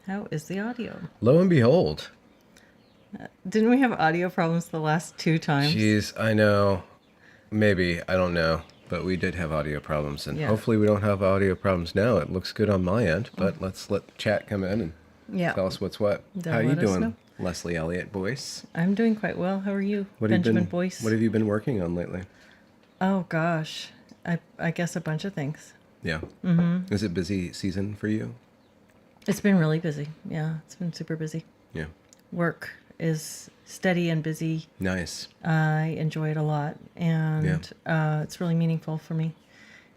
How is the audio? Lo and behold. Didn't we have audio problems the last 2 times? Jeez, I know. Maybe, I don't know. But we did have audio problems, and Yeah. hopefully we don't have audio problems now. It looks good on my end, but let's let chat come in and Yeah. tell us what's what. They'll How you let us doing, know. Leslie Elliott Boyce? I'm doing quite well. How are you, What have Benjamin you been, Boyce? What have you been working on lately? Oh, gosh. I guess a bunch of things. Yeah. Mm-hmm. Is it busy season for you? It's been really busy. Yeah, it's been super busy. Yeah. Work is steady and busy. Nice. I enjoy it a lot, and it's really meaningful for me.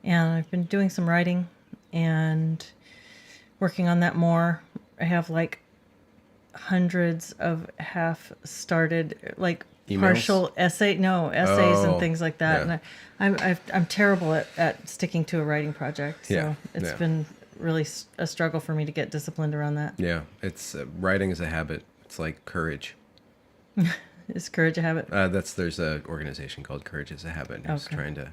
And I've been doing some writing and working on that more. I have like hundreds of half-started, like Emails? partial essays and Oh, things like that. yeah. And I'm terrible at sticking to a writing project. So Yeah, it's yeah. been really a struggle for me to get disciplined around that. Yeah. It's writing is a habit. It's like courage. Is courage a habit? There's a organization called Courage is a Habit who's Okay. trying to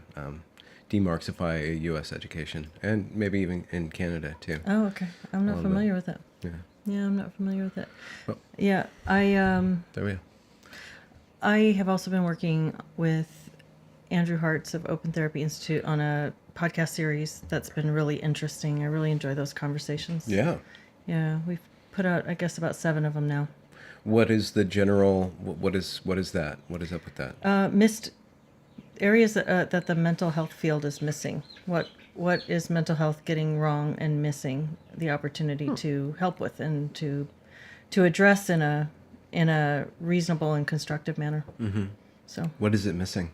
demarxify U.S. education and maybe even in Canada too. Oh, okay. I'm not familiar with it. Yeah, Yeah, I'm not familiar with it. Well- Yeah, there we go. I have also been working with Andrew Hartz of Open Therapy Institute on a podcast series that's been really interesting. I really enjoy those conversations. Yeah. Yeah, we've put out, I guess, about 7 of them now. What is the general? What is that? What is up with that? Missed areas that the mental health field is missing. What is mental health getting wrong and missing the opportunity to help with and to address in a reasonable and constructive manner. Mm-hmm. So What is it missing?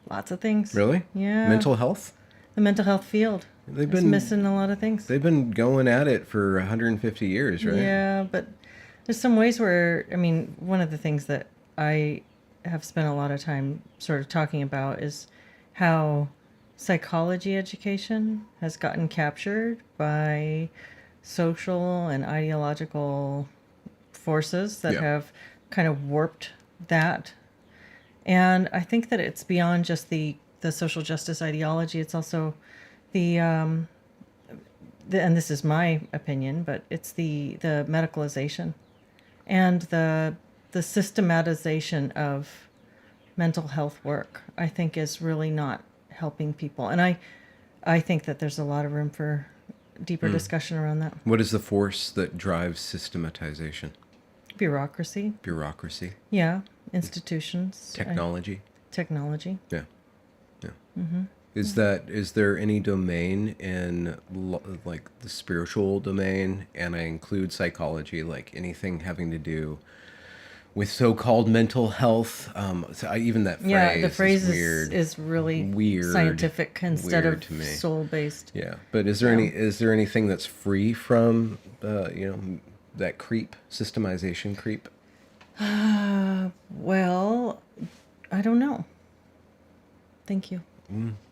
lots of things. Really? Yeah. Mental health? The mental health field They've is been missing a lot of things. They've been going at it for 150 years, right? Yeah, but there's some ways where, I mean, one of the things that I have spent a lot of time sort of talking about is how psychology education has gotten captured by social and ideological forces that Yeah. have kind of warped that. And I think that it's beyond just the social justice ideology. It's also and this is my opinion, but it's the medicalization and the systematization of mental health work, I think, is really not helping people. And I think that there's a lot of room for deeper discussion around that. What is the force that drives systematization? Bureaucracy. Bureaucracy? Yeah. Institutions. Technology? Technology. Yeah. Yeah. Mm-hmm. Is there any domain in like the spiritual domain, and I include psychology, like anything having to do with so-called mental health? Even that phrase, Yeah, the phrase is weird. is really Weird. scientific instead Weird of to me. soul-based. Yeah, but is there anything that's free from that creep, systemization creep? Well, I don't know. Thank you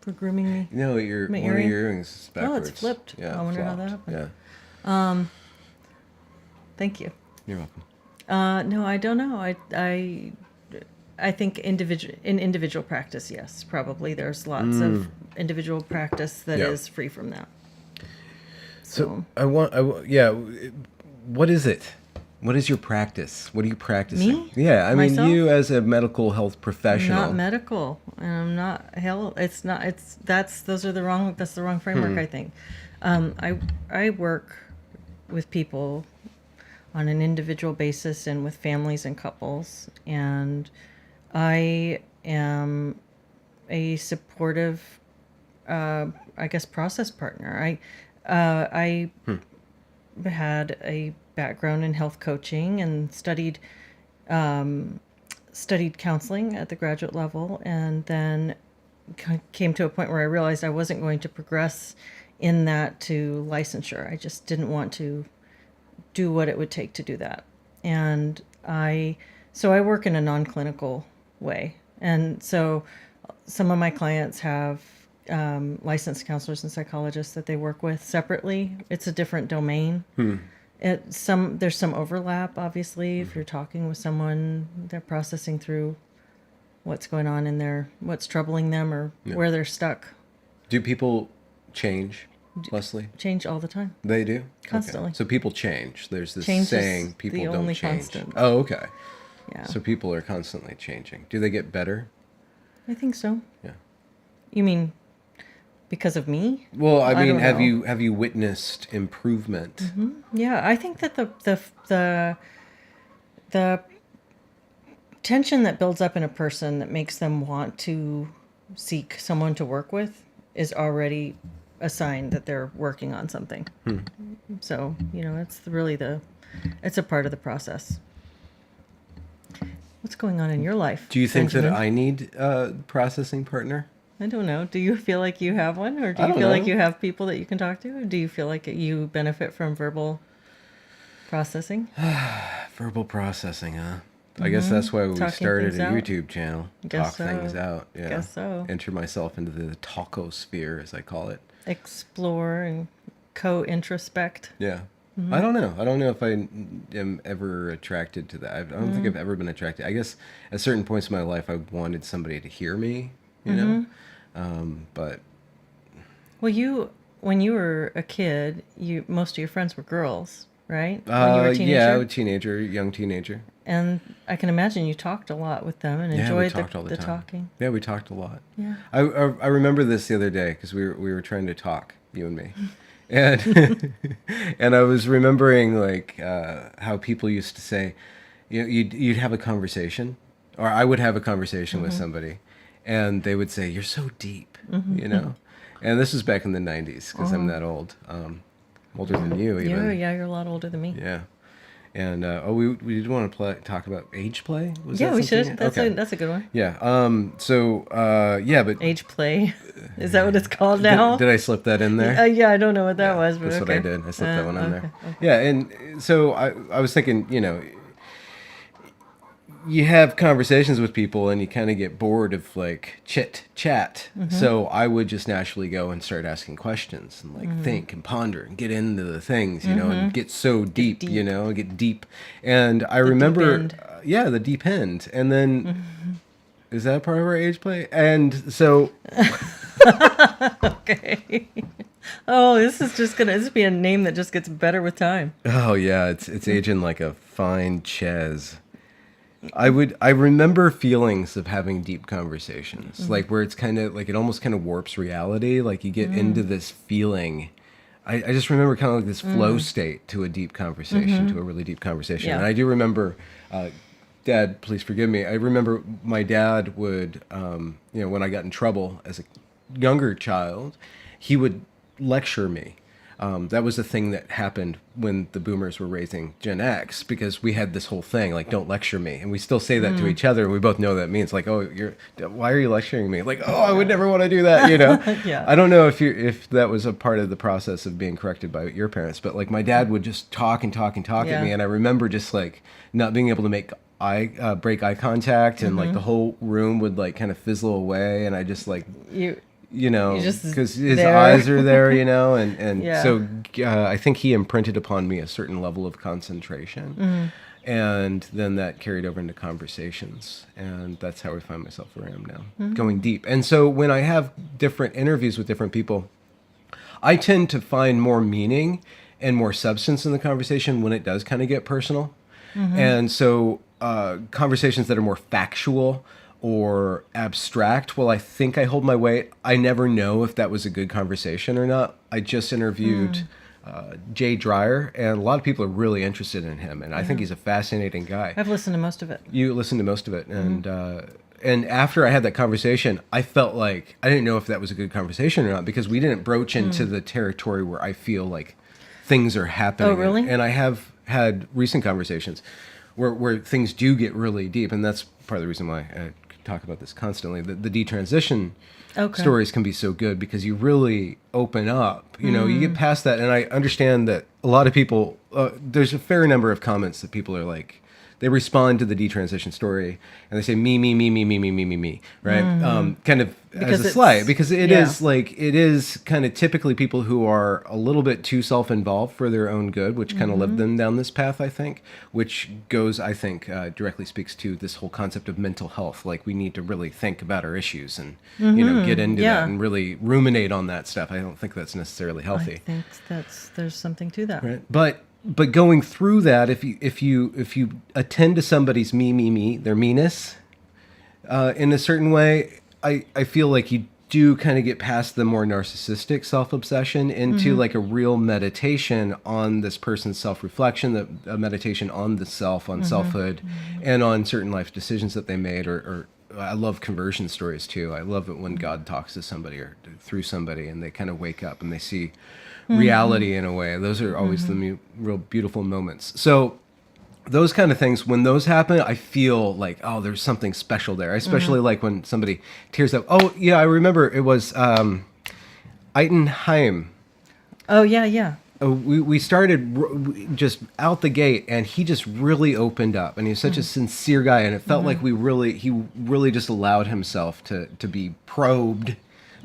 for grooming me. No, My one of earring? your earrings is Oh, backwards. it's flipped. Yeah, I wonder how that flopped. happened. Yeah, Thank you. you're welcome. No, I don't know. I think individual practice, yes, probably there's lots of individual practice that is Yeah. free from that. So what is it? What is your practice? What are you practicing? Me? Yeah, I mean, Myself? you as a medical health professional. Not medical, and I'm not hell. It's not. That's the wrong framework. I think. I work with people on an individual basis and with families and couples, and I am a supportive, I guess, process partner. I had a background in health coaching and studied counseling at the graduate level, and then came to a point where I realized I wasn't going to progress in that to licensure. I just didn't want to do what it would take to do that. And so I work in a non-clinical way. And so some of my clients have licensed counselors and psychologists that they work with separately. It's a different domain. There's some overlap, obviously. If you're talking with someone, they're processing through what's going on in what's troubling them or where they're stuck. Do people change Leslie? Change all the time. They do? Constantly. Okay. So people change. There's this Change is saying, people the don't only change. constant. Oh, okay. Yeah. So people are constantly changing. Do they get better? I think so. Yeah. You mean because of me? Well, I mean, don't know. have you witnessed improvement? Yeah, I think that the tension that builds up in a person that makes them want to seek someone to work with is already a sign that they're working on something. So, it's really it's a part of the process. What's going on in your life? Do you think Benjamin? that I need a processing partner? I don't know. Do you feel like you have one, or do I you don't feel like know. you have people that you can talk to? Or do you feel like you benefit from verbal processing? Verbal processing, huh? I guess that's why we Talking started things a out? YouTube channel. Guess Talk things so. out. Yeah. Guess so. Enter myself into the tacosphere, as I call it. Explore and co-introspect. Yeah. I don't know. I don't know if I am ever attracted to that. I don't think I've ever been attracted. I guess at certain points in my life, I wanted somebody to hear me, you know? But Well, when you were a kid, most of your friends were girls, right? When you were a teenager? yeah, young teenager. And I can imagine you talked a lot with them and Yeah, we enjoyed talked all the the time. talking. Yeah, we talked a lot. Yeah. I remember this the other day because we were trying to talk, you and me, and and I was remembering like how people used to say, you'd have a conversation, or I would have a conversation with somebody, and they would say, "You're so deep," you know, and this was back in the '90s because I'm that old, older than you even. Yeah, you're a lot older than me. Yeah. And we did want to talk about age play. Was Yeah, that we something? should. Okay. That's a good one. Yeah. Yeah, but Age play. Is that what it's called now? did I slip that in there? Yeah, I don't know what that was, but That's okay. what I did. I slipped that one in there. Okay. Yeah, and so I was thinking, you have conversations with people and you kind of get bored of like chat. So I would just naturally go and start asking questions and like think and ponder and get into the things, and get so deep, get deep. And I remember, DeepEnd. The deep end. And then, is that part of our age play? And so, Okay. Oh, this is be a name that just gets better with time. oh yeah, it's aging like a fine ches. I remember feelings of having deep conversations, like where it's kind of like it almost kind of warps reality. Like you get into this feeling. I just remember kind of like this flow state to a deep conversation, to a really deep conversation. Yeah. And I do remember, Dad, please forgive me. I remember my dad would, when I got in trouble as a younger child, he would lecture me. That was the thing that happened when the boomers were raising Gen X, because we had this whole thing like, don't lecture me. And we still say that to each other. And we both know that means like, oh, why are you lecturing me? Like, oh, I would never want to do that. Yeah. I don't know if that was a part of the process of being corrected by your parents, but like my dad would just talk and talk and talk at me. And I remember just like not being able to break eye contact, and like the whole room would like kind of fizzle away. And I just like, just because his there. eyes are there, and Yeah. so I think he imprinted upon me a certain level of concentration, and then that carried over into conversations, and that's how I find myself where I am now, going deep. And so when I have different interviews with different people, I tend to find more meaning and more substance in the conversation when it does kind of get personal, and so conversations that are more factual or abstract, well, I think I hold my weight. I never know if that was a good conversation or not. I just interviewed Jay Dreyer, and a lot of people are really interested in him, and I think he's a fascinating guy. I've listened to most of it. You listened to most of it, and after I had that conversation, I felt like I didn't know if that was a good conversation or not, because we didn't broach into the territory where I feel like things are happening. Oh, really? And I have had recent conversations where things do get really deep, and that's part of the reason why I talk about this constantly. The detransition stories can be so good because you really open up. You get past that, and I understand that a lot of people. There's a fair number of comments that people are like, they respond to the detransition story and they say me, right? Kind of Because as a it's- slight, because it yeah. is like, it is kind of typically people who are a little bit too self-involved for their own good, which kind of led them down this path, I think, which goes, I think, directly speaks to this whole concept of mental health. Like, we need to really think about our issues and, get into yeah. that and really ruminate on that stuff. I don't think that's necessarily I healthy. think there's something to that. Right. But going through that, if you attend to somebody's me, their meanness, in a certain way, I feel like you do kind of get past the more narcissistic self-obsession into like a real meditation on this person's self-reflection, a meditation on the self, on selfhood, and on certain life decisions that they made. Or I love conversion stories too. I love it when God talks to somebody or through somebody and they kind of wake up and they see reality in a way. Those are always the real beautiful moments. So those kind of things, when those happen, I feel like, oh, there's something special there. I especially like when somebody tears up. Oh, yeah, I remember it was Eitenheim. Oh yeah. We started just out the gate, and he just really opened up, and he's such a sincere guy, and it felt like he really just allowed himself to be probed,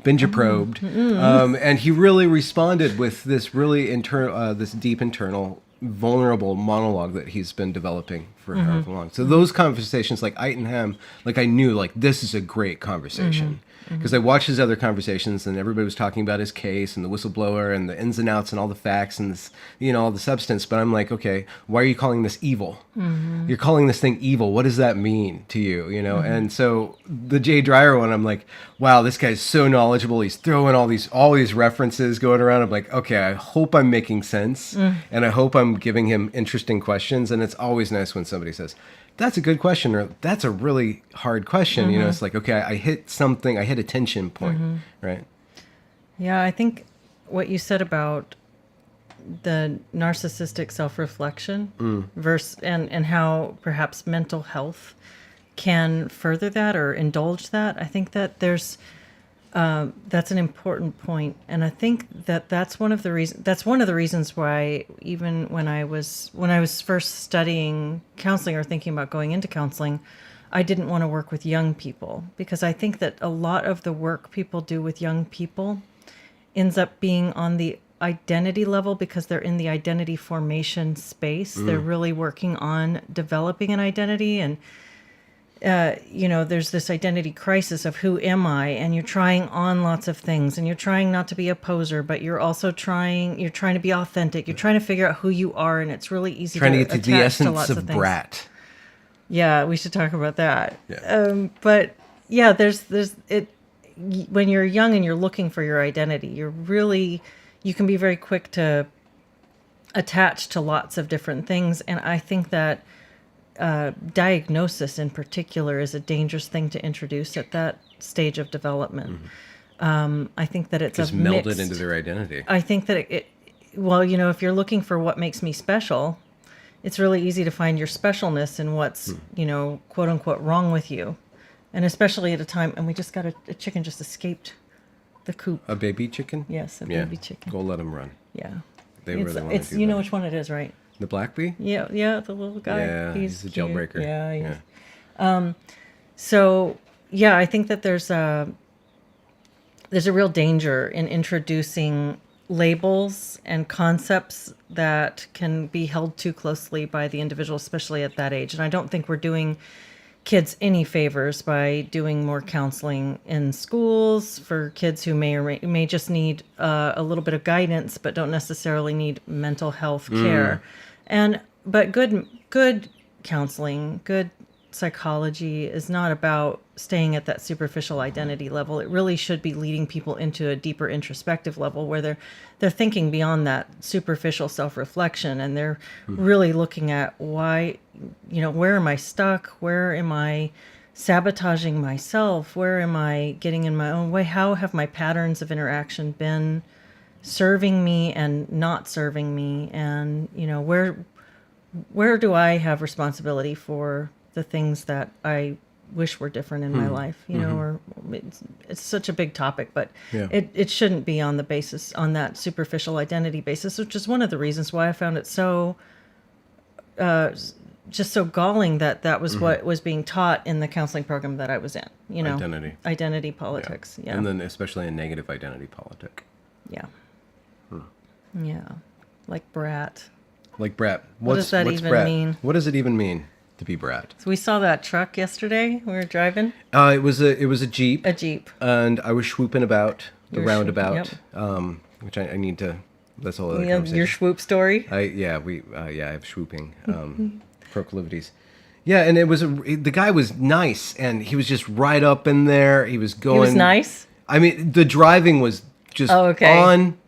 Benja probed, and he really responded with this really this deep internal vulnerable monologue that he's been developing for however long. So those conversations, like Eitenham, like I knew, like this is a great conversation. Because I watched his other conversations and everybody was talking about his case and the whistleblower and the ins and outs and all the facts and this, all the substance. But I'm like, okay, why are you calling this evil? You're calling this thing evil. What does that mean to you? And so the Jay Dreyer one, I'm like, wow, this guy's so knowledgeable. He's throwing all these references going around. I'm like, okay, I hope I'm making sense and I hope I'm giving him interesting questions. And it's always nice when somebody says, that's a good question, or that's a really hard question. It's like, okay, I hit a tension point, right? Yeah, I think what you said about the narcissistic self-reflection versus and how perhaps mental health can further that or indulge that. I think that that's an important point, and I think that that's one of the reasons why, even when I was first studying counseling or thinking about going into counseling, I didn't want to work with young people, because I think that a lot of the work people do with young people ends up being on the identity level, because they're in the identity formation space. They're really working on developing an identity, and there's this identity crisis of who am I, and you're trying on lots of things, and you're trying not to be a poser, but you're also trying to be authentic. You're trying to figure out who you are, and it's really easy Trying to to get to the attach to essence lots of things. brat. Yeah, we should talk about that. Yeah. But yeah, there's it when you're young and you're looking for your identity, you can be very quick to attach to lots of different things, and I think that diagnosis in particular is a dangerous thing to introduce at that stage of development. I think that it's Just meld it into their identity. I think that if you're looking for what makes me special, it's really easy to find your specialness in what's, quote unquote, wrong with you. And especially at a time, and we just got a chicken just escaped the coop. A baby chicken? Yes, a baby chicken. Go let them run. Yeah. They really want to do you know that. which one it is, right? The black bee? Yeah, the little guy. Yeah, he's a cute. jailbreaker. Yeah, he is. So yeah, I think that there's a real danger in introducing labels and concepts that can be held too closely by the individual, especially at that age. And I don't think we're doing kids any favors by doing more counseling in schools for kids who may just need a little bit of guidance, but don't necessarily need mental health care. But good counseling, good psychology is not about staying at that superficial identity level. It really should be leading people into a deeper introspective level where they're thinking beyond that superficial self-reflection, and they're really looking at why, where am I stuck? Where am I sabotaging myself? Where am I getting in my own way? How have my patterns of interaction been serving me and not serving me? And, where do I have responsibility for the things that I wish were different in my life, or it's such a big topic, but it shouldn't be on that superficial identity basis, which is one of the reasons why I found it so just so galling that that was what was being taught in the counseling program that I was in. You know, identity politics. Yeah. And then especially a negative identity politic. Yeah. Yeah. Like brat. Like brat. What does that what's even brat? mean? What does it even mean to be brat? So we saw that truck yesterday. We were driving. It was a Jeep. A Jeep. And I was swooping about the roundabout, Yep. which I need to. That's all other Yeah, conversation. your swoop story. I have swooping proclivities. Yeah, and the guy was nice, and he was just right up in there. He was going. He was nice. I mean, the driving was just on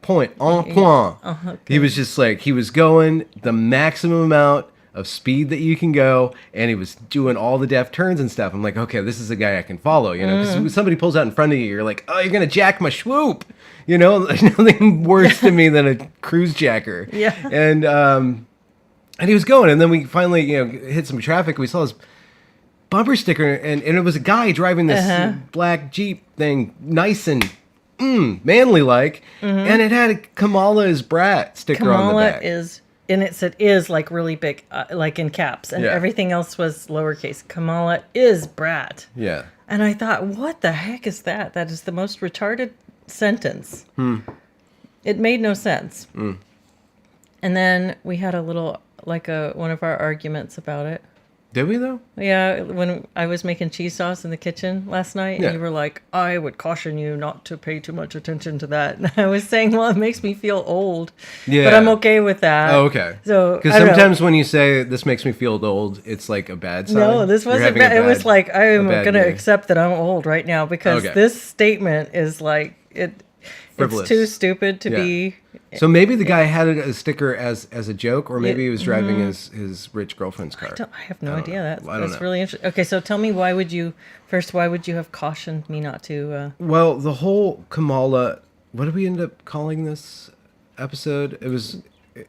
point, on point. Okay. He was just like, he was going the maximum amount of speed that you can go, and he was doing all the deft turns and stuff. I'm like, okay, this is a guy I can follow, you know, because when somebody pulls out in front of you, you're like, oh, you're going to jack my swoop. You know, there's nothing worse to me than a cruise jacker. Yeah. And he was going, and then we finally, hit some traffic. We saw his bumper sticker, and it was a guy driving this black Jeep thing, nice and manly like, and it had a Kamala is brat sticker on the back. And it said is like really big, like in caps, and everything else was lowercase. Kamala is brat. Yeah. And I thought, what the heck is that? That is the most retarded sentence. It made no sense. And then we had a little, one of our arguments about it. Did we though? Yeah, when I was making cheese sauce in the kitchen last night, and you were like, I would caution you not to pay too much attention to that. And I was saying, well, it makes me feel old. Yeah. But I'm okay with that. Oh, okay. So because sometimes when you say this makes me feel old, it's like a bad sign. No, this wasn't bad. It was like, I am going to accept that I'm old right now because this statement is like, frivolous. It's too stupid to be. So maybe the guy had a sticker as a joke, or maybe he was driving his rich girlfriend's car. I have no idea. That's really interesting. Okay, so tell me, why would you have cautioned me not to? Well, the whole Kamala, what did we end up calling this episode? It was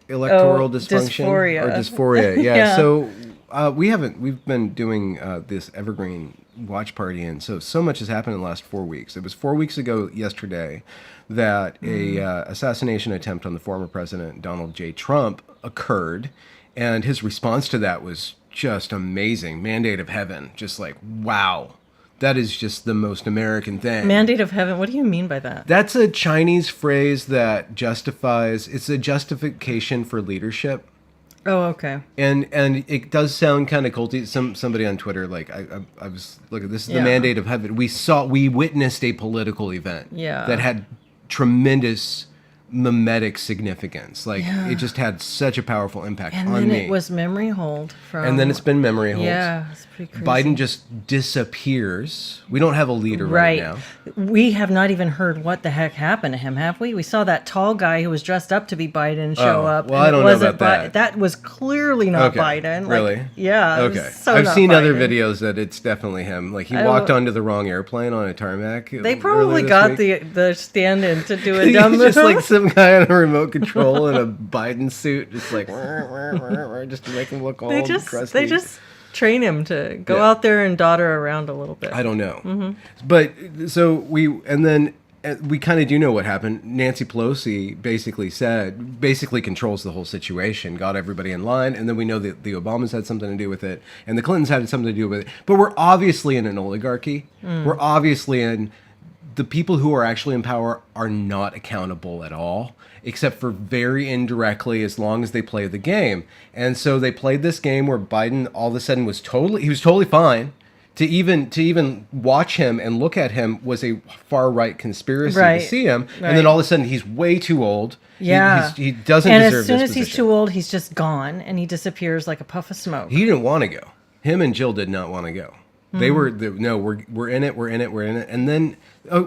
electoral dysfunction or dysphoria. Yeah. So we've been doing this evergreen watch party, and so much has happened in the last 4 weeks. It was 4 weeks ago yesterday that a assassination attempt on the former president Donald J. Trump occurred, and his response to that was just amazing. Mandate of heaven, just like, wow, that is just the most American thing. Mandate of heaven, what do you mean by that? That's a Chinese phrase that it's a justification for leadership. Oh, okay. And it does sound kind of culty. Somebody on Twitter, like I was looking. This is the mandate of heaven. We witnessed a political event that had tremendous mimetic significance. Like it just had such a powerful impact on me. And then it was memory hold from. And then it's been memory hold. Yeah, it's pretty crazy. Biden just disappears. We don't have a leader right now. We have not even heard what the heck happened to him, have we? We saw that tall guy who was dressed up to be Biden show up. Well, I don't know about that. That was clearly not Biden. Really? Yeah. Okay. I've seen other videos that it's definitely him. Like he walked onto the wrong airplane on a tarmac. They probably got the stand-in to do a dumb move. Just like some guy on a remote control in a Biden suit, just like just to make him look all crusty. They just train him to go out there and dodder around a little bit. I don't know. But so we kind of do know what happened. Nancy Pelosi basically controls the whole situation, got everybody in line, and then we know that the Obamas had something to do with it, and the Clintons had something to do with it. But we're obviously in an oligarchy. We're obviously in. The people who are actually in power are not accountable at all, except for very indirectly as long as they play the game. And so they played this game where Biden all of a sudden was totally fine. To even watch him and look at him was a far right conspiracy to see him. And then all of a sudden he's way too old. Yeah. He doesn't deserve this position. And as soon as he's too old, he's just gone and he disappears like a puff of smoke. He didn't want to go. Him and Jill did not want to go. They were we're in it. And then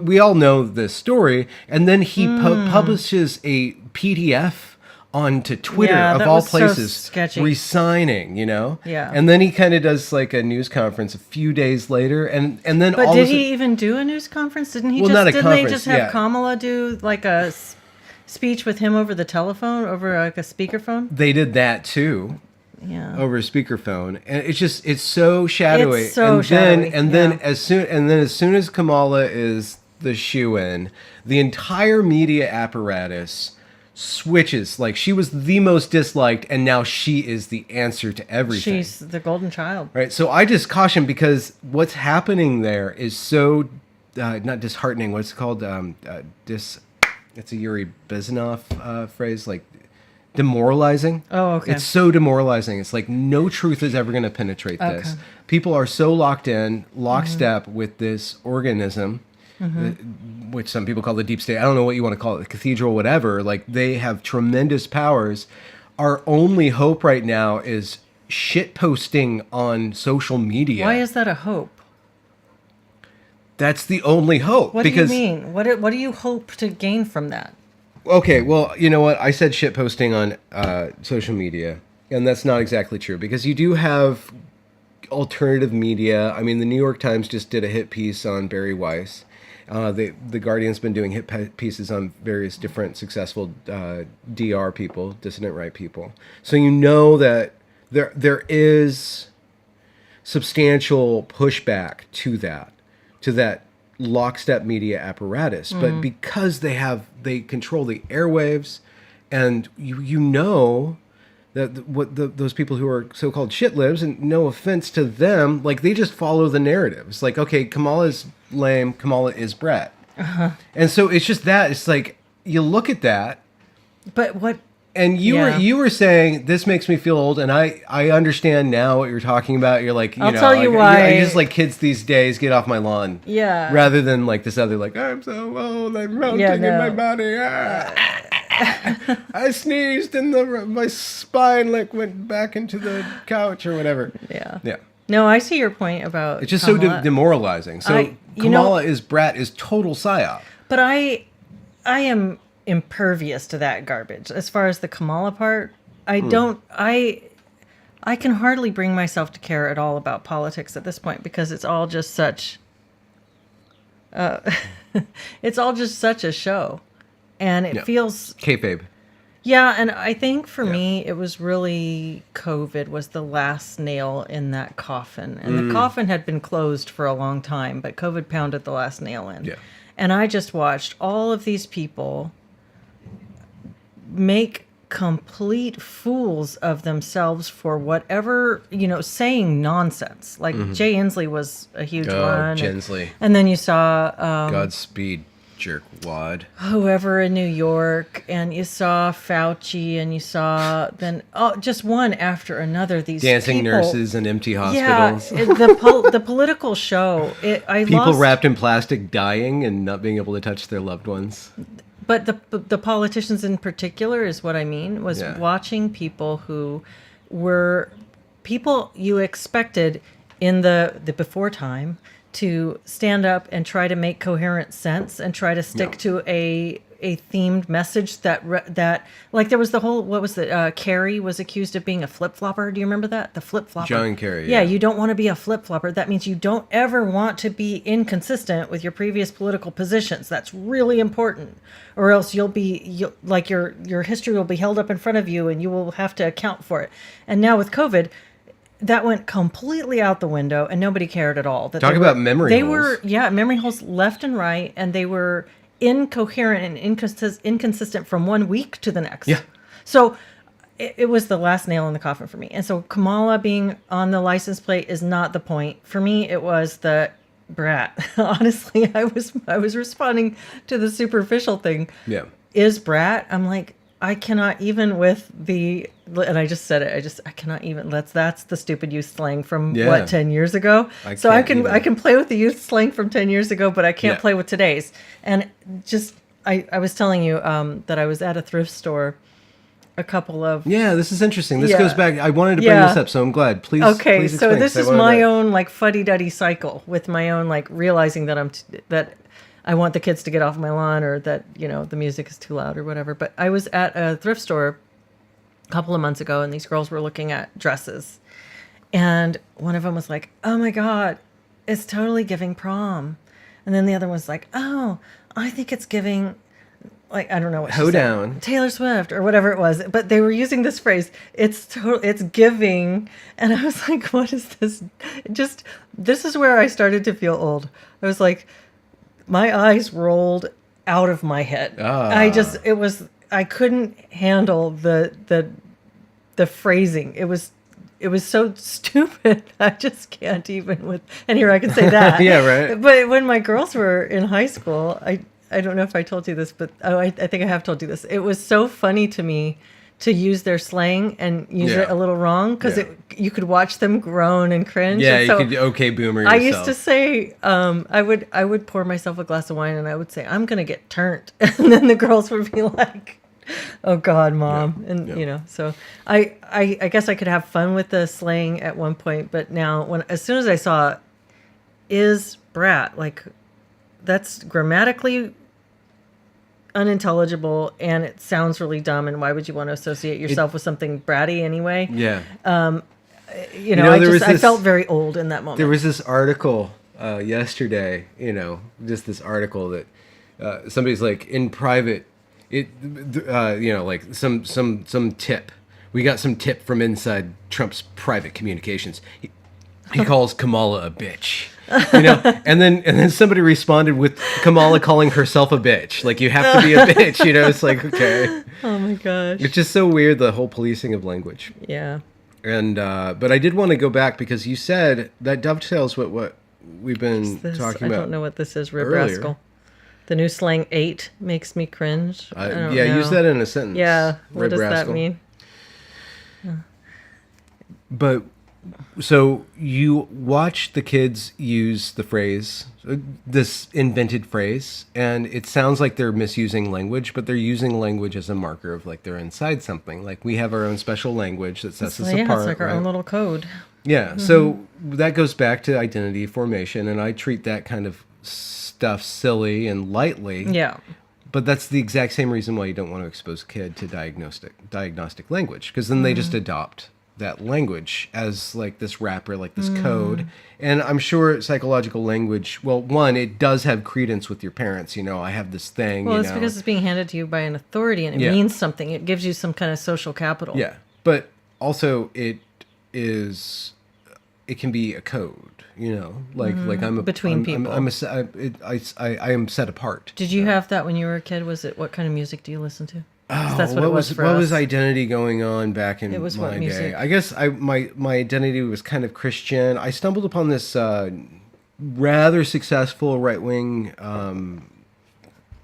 we all know this story. And then he publishes a PDF onto Twitter of all places, so resigning. Yeah. And then he kind of does like a news conference a few days later, and then. But did he even do a news conference? Didn't he? Didn't they just have Kamala do like a speech with him over the telephone, over like a speakerphone? They did that too. Yeah. Over a speakerphone, and it's so shadowy. It's so shadowy. And then as soon as Kamala is the shoo-in, the entire media apparatus switches. Like, she was the most disliked, and now she is the answer to everything. She's the golden child. Right. So I just caution, because what's happening there is so not disheartening. What's it called? It's a Yuri Bezmenov phrase, like demoralizing. Oh, okay. It's so demoralizing. It's like no truth is ever going to penetrate this. People are so locked in, lockstep with this organism, which some people call the deep state. I don't know what you want to call it, the cathedral, whatever. Like, they have tremendous powers. Our only hope right now is shit posting on social media. Why is that a hope? That's the only hope. What do you mean? What do you hope to gain from that? Okay, well, you know what? I said shit posting on social media, and that's not exactly true, because you do have alternative media. I mean, the New York Times just did a hit piece on Barry Weiss. The Guardian's been doing hit pieces on various different successful DR people, dissident right people. So you know that there is substantial pushback to that lockstep media apparatus. But because they control the airwaves, and you know that those people who are so-called shitlibs, and no offense to them, like, they just follow the narrative. It's like, okay, Kamala's lame, Kamala is brat. And so it's just that. It's like, you look at that. But what... And you were saying, this makes me feel old, and I understand now what you're talking about. You're like, I'll tell you why. I just like, kids these days, get off my lawn. Yeah. Rather than like this other, like, I'm so old, I'm melting in my body. I sneezed and my spine like went back into the couch or whatever. Yeah. Yeah. No, I see your point about it's just Kamala. so demoralizing. So Kamala is brat is total psyop. But I am impervious to that garbage. As far as the Kamala part, I can hardly bring myself to care at all about politics at this point, because it's all just such it's all just such a show. And it feels kayfabe. Yeah, and I think for me, it was really COVID was the last nail in that coffin. And the coffin had been closed for a long time, but COVID pounded the last nail in. Yeah. And I just watched all of these people make complete fools of themselves for whatever, saying nonsense. Like Jay Inslee was a huge one. Gensley. And then you saw... Godspeed, jerkwad. Whoever in New York, and you saw Fauci, and you saw then just one after another. These dancing people, nurses in empty hospitals. Yeah, the political show. People wrapped in plastic dying and not being able to touch their loved ones. But the politicians in particular is what I mean, was watching people who were people you expected in the before time to stand up and try to make coherent sense and try to stick to a themed message that like there was the whole, what was it? Kerry was accused of being a flip-flopper. Do you remember that? The flip-flopper. John Kerry. Yeah, you don't want to be a flip-flopper. That means you don't ever want to be inconsistent with your previous political positions. That's really important. Or else you'll like your history will be held up in front of you and you will have to account for it. And now with COVID, that went completely out the window and nobody cared at all. Talk about memory holes. They were, memory holes left and right, and they were incoherent and inconsistent from one week to the next. Yeah. So it was the last nail in the coffin for me. And so Kamala being on the license plate is not the point. For me, it was the brat. Honestly, I was responding to the superficial thing. Yeah. Is brat? I'm like, I cannot even with and I just said it. I cannot even. That's the stupid youth slang from 10 years ago. I can play with the youth slang from 10 years ago, but I can't play with today's. And just I was telling you that I was at a thrift store. A couple of this is interesting. This goes back. I wanted to bring this up, so I'm glad. Please. Okay, please so this is my own like fuddy-duddy cycle with my own like realizing that that I want the kids to get off my lawn, or that, the music is too loud or whatever. But I was at a thrift store a couple of months ago, and these girls were looking at dresses. And one of them was like, oh my God, it's totally giving prom. And then the other was like, oh, I think it's giving, like, I don't know what she said. Taylor Swift or whatever it was. But they were using this phrase, it's giving. And I was like, what is this? This is where I started to feel old. I was like, my eyes rolled out of my head. I couldn't handle the phrasing. It was so stupid. I just can't even with. And here I can say that. Yeah, right. But when my girls were in high school, I don't know if I told you this, but I think I have told you this. It was so funny to me to use their slang and use it a little wrong because you could watch them groan and cringe. Yeah, and you could okay boomer yourself. I used to say, I would pour myself a glass of wine and I would say, I'm gonna get turned, and then the girls would be like, "Oh God, Mom," and So I guess I could have fun with the slang at one point, but now as soon as I saw is brat, like that's grammatically unintelligible and it sounds really dumb, and why would you want to associate yourself with something bratty anyway? Yeah. I felt very old in that moment. There was this article yesterday, just this article that somebody's like in private, like some tip. We got some tip from inside Trump's private communications. He calls Kamala a bitch. And then somebody responded with Kamala calling herself a bitch. Like, you have to be a bitch, It's like, okay. Oh my gosh. It's just so weird, the whole policing of language. Yeah. And but I did want to go back because you said that dovetails what we've been talking about. I don't know what this is, Rib earlier. Rascal. The new slang 8 makes me cringe. I don't know. Use that in a sentence. Yeah. What Rib does rascal. that mean? But so you watch the kids use the phrase, this invented phrase, and it sounds like they're misusing language, but they're using language as a marker of like they're inside something. Like, we have our own special language that sets us apart. It's like our own little code. Yeah. Mm-hmm. So that goes back to identity formation, and I treat that kind of stuff silly and lightly. Yeah. But that's the exact same reason why you don't want to expose a kid to diagnostic language, because then they just adopt that language as like this wrapper, like this code. And I'm sure psychological language, well, one, it does have credence with your parents. I have this thing. Well, it's because it's being handed to you by an authority and it means something. It gives you some kind of social capital. Yeah. But also it can be a code. Like I'm between people. I am set apart. Did you have that when you were a kid? Was it, what kind of music do you listen to? Oh, that's what was identity going on back in my music? day? I guess my identity was kind of Christian. I stumbled upon this rather successful right-wing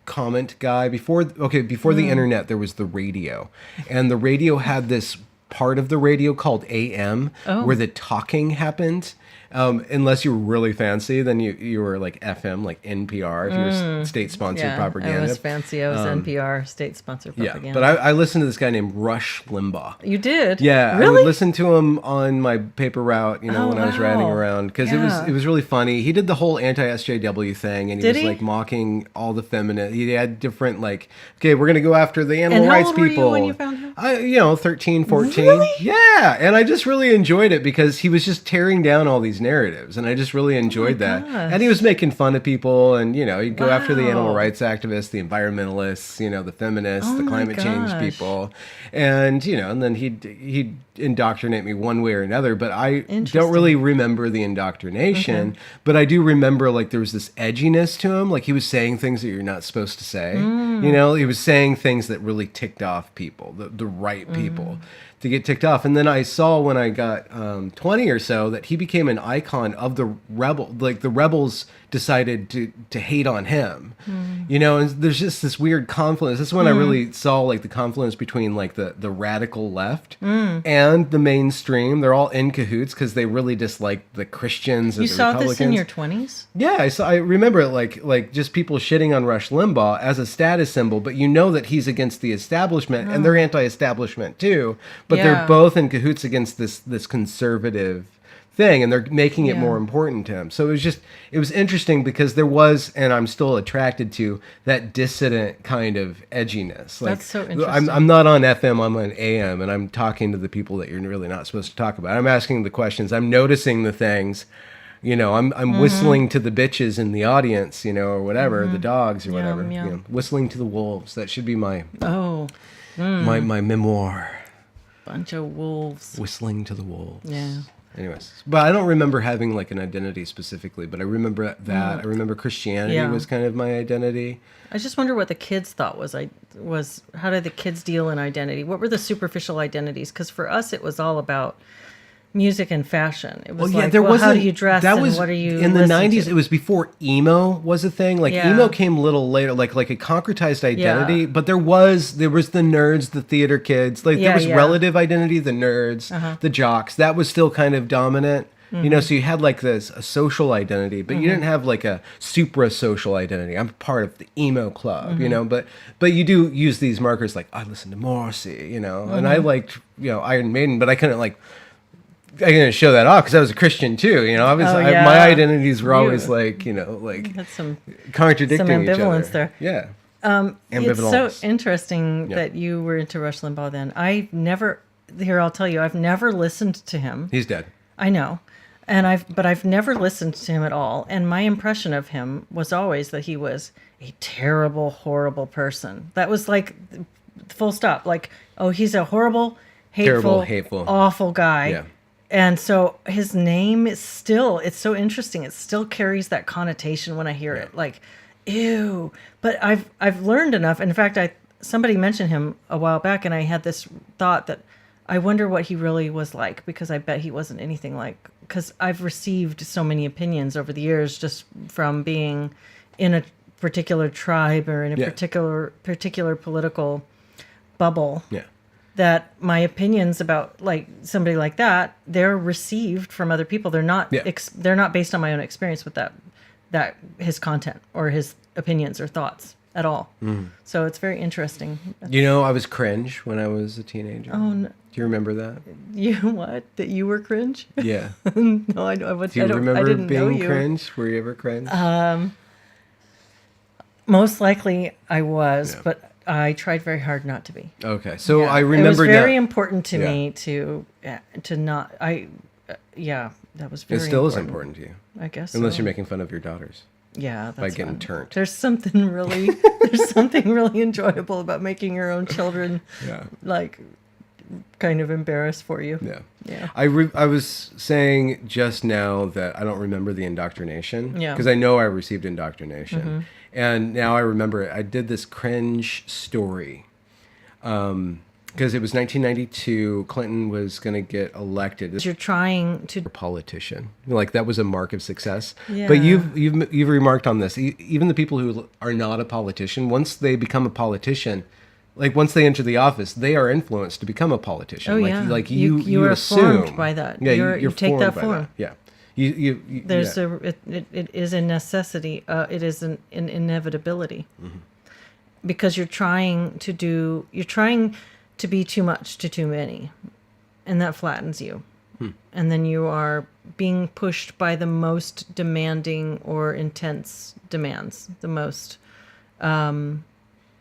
comment guy before the internet. There was the radio, and the radio had this part of the radio called AM where the talking happened. Unless you were really fancy, then you were like FM, like NPR, if you were state-sponsored propaganda. I was fancy. I was NPR, state-sponsored propaganda. Yeah, but I listened to this guy named Rush Limbaugh. You did? Yeah, really? I would listen to him on my paper route, when I was riding around, because it was really funny. He did the whole anti-SJW thing, and he was like mocking all the feminists. He had different okay, we're gonna go after the animal rights people. And how old were you when you found him? 13, 14. Really? Yeah, and I just really enjoyed it because he was just tearing down all these narratives, and I just really enjoyed that. Gosh. And he was making fun of people, and he'd go after the animal rights activists, the environmentalists, the feminists, the climate change people, and and then he'd indoctrinate me one way or another. But I don't really remember the indoctrination, but I do remember like there was this edginess to him, like he was saying things that you're not supposed to say. He was saying things that really ticked off people, the right people. To get ticked off. And then I saw when I got 20 or so that he became an icon of the rebel. Like the rebels decided to hate on him, and there's just this weird confluence. That's when I really saw like the confluence between like the radical left and the mainstream. They're all in cahoots because they really dislike the Christians and the Republicans. You saw this in your 20s? Yeah, I remember it like just people shitting on Rush Limbaugh as a status symbol, but that he's against the establishment and they're anti-establishment too. But they're both in cahoots against this conservative thing, and they're making it more important to him. So it was interesting because there was, and I'm still attracted to, that dissident kind of edginess. Like, that's so interesting. I'm not on FM, I'm on AM, and I'm talking to the people that you're really not supposed to talk about. I'm asking the questions, I'm noticing the things. I'm whistling to the bitches in the audience, or whatever, the dogs or whatever. Whistling to the wolves. That should be my my memoir. Bunch of wolves. Whistling to the wolves. Yeah. Anyways, but I don't remember having like an identity specifically, but I remember that. I remember Christianity was kind of my identity. I just wonder what the kids thought was how did the kids deal in identity? What were the superficial identities? Because for us, it was all about music and fashion. It was how do you dress that and was what are you in the 90s to? It was before emo was a thing. Like emo came a little later, like a concretized identity, but there was the nerds, the theater kids, like there was relative identity, the nerds, the jocks, that was still kind of dominant. You know, so you had like a social identity, but you didn't have like a supra social identity. I'm part of the emo club, you know, but you do use these markers like I listen to Morrissey, you know, and I liked, you know, Iron Maiden, but I couldn't show that off because I was a Christian too, you know. My identities were always like, you know, like had some contradicting some each other. ambivalence there. Yeah. It's so interesting that you were into Rush Limbaugh then. I'll tell you, I've never listened to him. He's dead. I know. But I've never listened to him at all. And my impression of him was always that he was a terrible, horrible person. That was like full stop. Like, oh, he's a horrible, hateful, awful guy. Yeah. And so his name is still, it's so interesting. It still carries that connotation when I hear it. Like, ew. But I've learned enough. In fact, somebody mentioned him a while back, and I had this thought that I wonder what he really was like, because I bet he wasn't anything like, because I've received so many opinions over the years just from being in a particular tribe or in a particular political bubble. Yeah. That my opinions about like somebody like that, they're received from other people. They're not they're not based on my own experience with that his content or his opinions or thoughts at all. So it's very interesting. You know, I was cringe when I was a teenager. Oh, no. Do you remember that? You what? That you were cringe? Yeah. No, I don't. Do you remember I didn't being know you. cringe? Were you ever cringe? Most likely I was, but I tried very hard not to be. Okay, so I remember it was very now, important to me to not. That was very. It still is important to you, I guess, unless you're making fun of your daughters. Yeah, that's by getting fun. turned. There's something really enjoyable about making your own children, like, kind of embarrassed for you. Yeah. I was saying just now that I don't remember the indoctrination. Yeah. Because I know I received indoctrination. And now I remember it. I did this cringe story. Because it was 1992. Clinton was going to get elected. You're trying to... A politician. Like, that was a mark of success. Yeah. But you've remarked on this. Even the people who are not a politician, once they become a politician... Like, once they enter the office, they are influenced to become a politician. Oh, like, yeah. Like you are assume formed by that. Yeah, you take that form. That. Yeah. It is a necessity. It is an inevitability. Because you're trying to be too much to too many, and that flattens you. And then you are being pushed by the most demanding or intense demands, the most...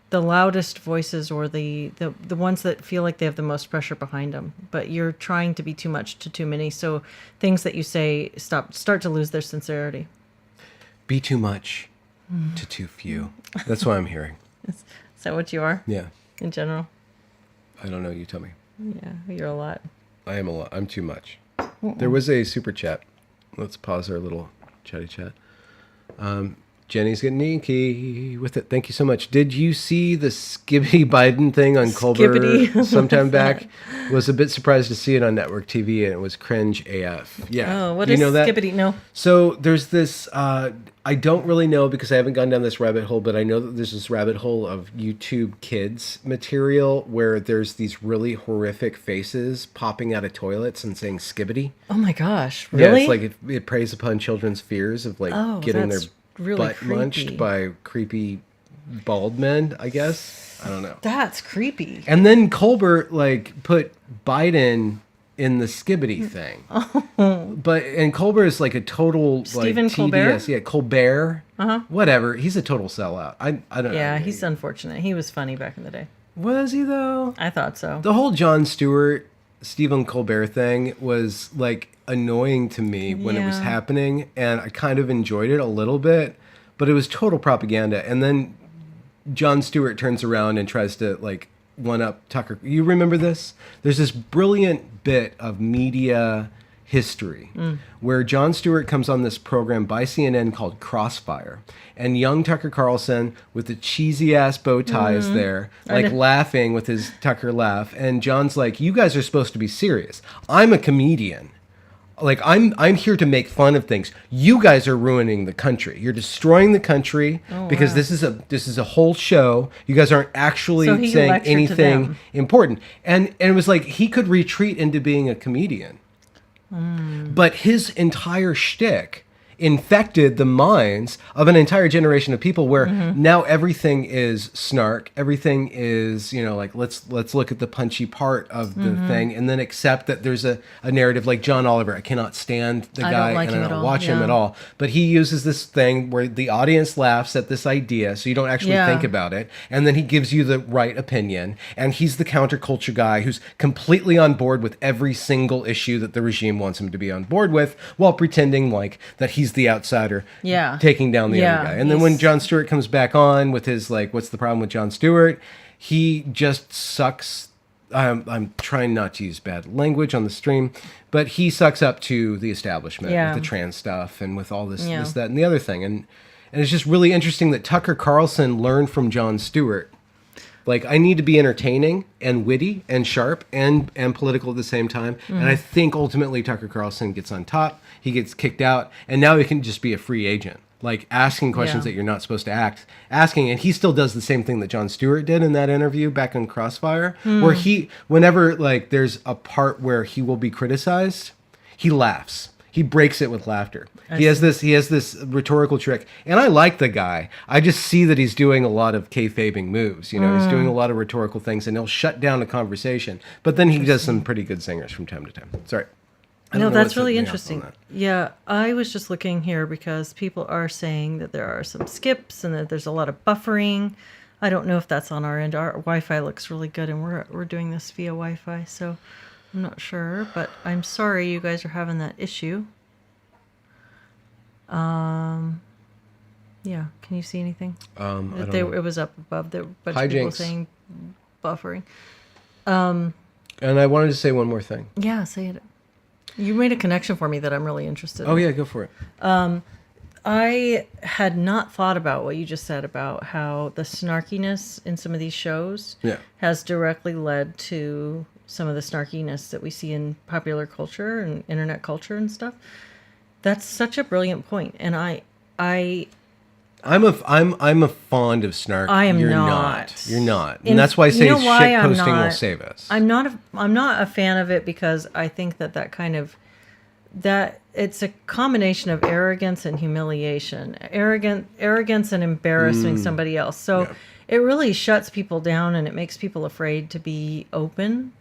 the loudest voices, or the ones that feel like they have the most pressure behind them. But you're trying to be too much to too many. So things that you say start to lose their sincerity. Be too much to too few. That's what I'm hearing. Is that what you are? Yeah. In general? I don't know. You tell me. Yeah, you're a lot. I am a lot. I'm too much. There was a super chat. Let's pause our little chatty chat. Jenny's getting inky with it. Thank you so much. Did you see the Skibbity Biden thing on Colbert sometime back? Was a bit surprised to see it on network TV, and it was cringe AF. Yeah. Oh, what is Skibbity? No. So there's this, I don't really know because I haven't gone down this rabbit hole, but I know that there's this rabbit hole of YouTube kids material where there's these really horrific faces popping out of toilets and saying Skibbity. Oh my gosh. Really? Yeah, it's like it preys upon children's fears of like getting their really butt munched by creepy bald men, I guess. I don't know. That's creepy. And then Colbert like put Biden in the Skibbity thing. And Colbert is like a total Stephen like Colbert? TDS. Yeah, Colbert. Whatever. He's a total sellout. I don't know. Yeah, he's unfortunate. He was funny back in the day. Was he though? I thought so. The whole Jon Stewart, Stephen Colbert thing was like annoying to me when it was happening, and I kind of enjoyed it a little bit, but it was total propaganda. And then Jon Stewart turns around and tries to like one up Tucker. You remember this? There's this brilliant bit of media history where Jon Stewart comes on this program by CNN called Crossfire, and young Tucker Carlson with the cheesy ass bow ties there, like laughing with his Tucker laugh, and John's like, "You guys are supposed to be serious. I'm a comedian. Like I'm here to make fun of things. You guys are ruining the country. You're destroying the country because this is a whole show. You guys aren't actually So he saying lectured to anything them. important." And it was like he could retreat into being a comedian. But his entire shtick infected the minds of an entire generation of people where now everything is snark, everything is, you know, like let's look at the punchy part of the thing and then accept that there's a narrative. Like John Oliver, I cannot stand the guy like and him I at don't all, watch him at all, but he uses this thing where the audience laughs at this idea so you don't actually think about it, and then he gives you the right opinion, and he's the counterculture guy who's completely on board with every single issue that the regime wants him to be on board with while pretending like that he's the outsider taking down the other guy. And then when Jon Stewart comes back on with his like, what's the problem with Jon Stewart? He just sucks. I'm trying not to use bad language on the stream, but he sucks up to the establishment with the trans stuff and with all this, this, that, and the other thing. And it's just really interesting that Tucker Carlson learned from Jon Stewart. Like, I need to be entertaining and witty and sharp and political at the same time. And I think ultimately Tucker Carlson gets on top. He gets kicked out. And now he can just be a free agent, like asking questions that you're not supposed to asking. And he still does the same thing that Jon Stewart did in that interview back on Crossfire, where whenever like there's a part where he will be criticized, he laughs. He breaks it with laughter. He has this rhetorical trick, and I like the guy. I just see that he's doing a lot of kayfabing moves. You know, he's doing a lot of rhetorical things, and he'll shut down a conversation. But then he does some pretty good singers from time to time. Sorry. No, that's really interesting. Yeah, I was just looking here because people are saying that there are some skips and that there's a lot of buffering. I don't know if that's on our end. Our Wi-Fi looks really good, and we're doing this via Wi-Fi, so I'm not sure, but I'm sorry you guys are having that issue. Yeah, can you see anything? I don't know. It was up above. There were a bunch Hi, of people Jinx. saying buffering. And I wanted to say one more thing. Yeah, say it. You made a connection for me that I'm really interested in. Oh, yeah, go for it. I had not thought about what you just said about how the snarkiness in some of these shows has directly led to some of the snarkiness that we see in popular culture and internet culture and stuff. That's such a brilliant point, and I'm a fond of snark. I am You're not. You're not. And that's why I say shit posting will save us. I'm not a fan of it because I think that kind of that it's a combination of arrogance and humiliation, arrogance and embarrassing somebody else. So it really shuts people down, and it makes people afraid to be open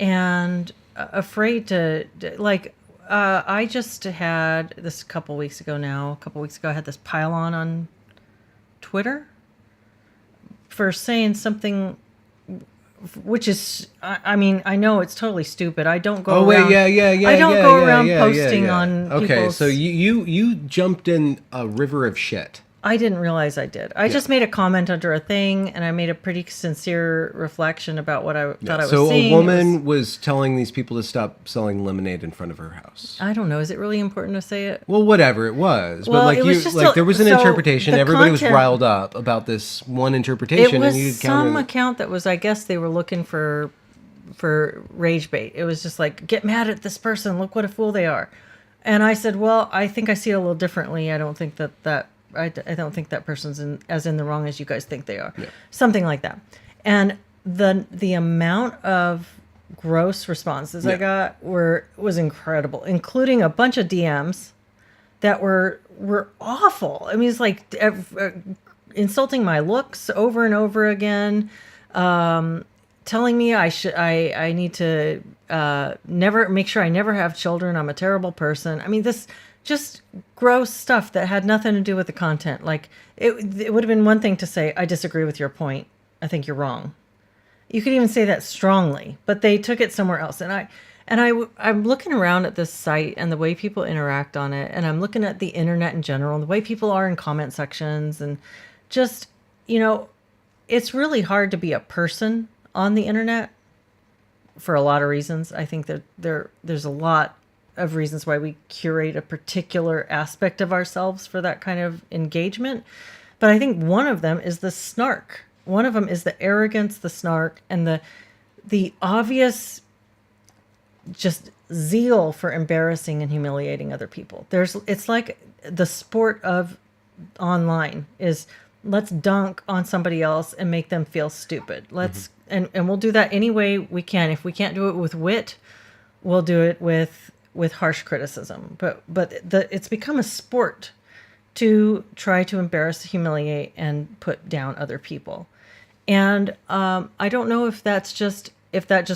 and afraid to like. I just had this a couple weeks ago, I had this pile on Twitter for saying something, which is, I mean, I know it's totally stupid. I don't go around. I don't go around posting on Okay, people's... so you jumped in a river of shit. I didn't realize I did. I just made a comment under a thing, and I made a pretty sincere reflection about what I thought I was seeing. So a woman was telling these people to stop selling lemonade in front of her house. I don't know. Is it really important to say it? Well, whatever it was, Well, but like it was just there was an interpretation. the Everybody was content- riled up about this one interpretation. It was and you some account that was, I guess they were looking for rage bait. It was just like, get mad at this person. Look what a fool they are. And I said, well, I think I see it a little differently. I don't think I don't think that person's in the wrong as you guys think they are. Yeah. Something like that. And the amount of gross responses I got was incredible, including a bunch of DMs that were awful. I mean, it's like insulting my looks over and over again, telling me I need to never make sure I never have children. I'm a terrible person. I mean, this just gross stuff that had nothing to do with the content. Like it would have been one thing to say, I disagree with your point. I think you're wrong. You could even say that strongly, but they took it somewhere else. And I'm looking around at this site and the way people interact on it. And I'm looking at the internet in general and the way people are in comment sections and just, it's really hard to be a person on the internet for a lot of reasons. I think that there's a lot of reasons why we curate a particular aspect of ourselves for that kind of engagement. But I think one of them is the snark. One of them is the arrogance, the snark, and the obvious just zeal for embarrassing and humiliating other people. It's like the sport of online is, let's dunk on somebody else and make them feel stupid. And we'll do that any way we can. If we can't do it with wit, we'll do it with harsh criticism. But it's become a sport to try to embarrass, humiliate, and put down other people. And I don't know if that just